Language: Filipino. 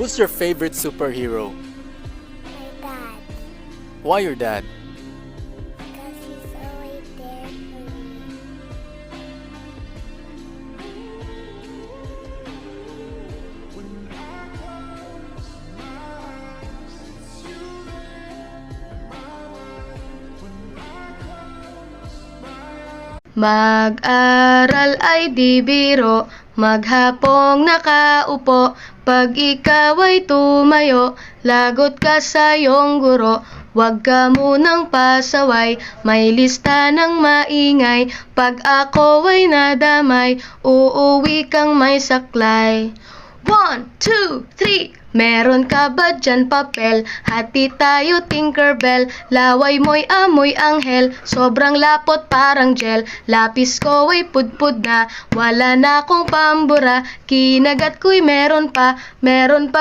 Who's your favorite superhero? My dad. Why your dad? Because he's always there for me. Mag-aral ay di biro, maghapong nakaupo. Pag ikaw ay tumayo, lagot ka sa iyong guro. Huwag ka munang pasaway, may lista ng maingay. Pag ako ay nadamay, uuwi kang may saklay. 1, 2, 3. Meron ka ba dyan papel? Hati tayo Tinkerbell. Laway mo'y amoy anghel, sobrang lapot parang gel. Lapis ko ay pudpud na, wala na akong pambura. Kinagat ko'y meron pa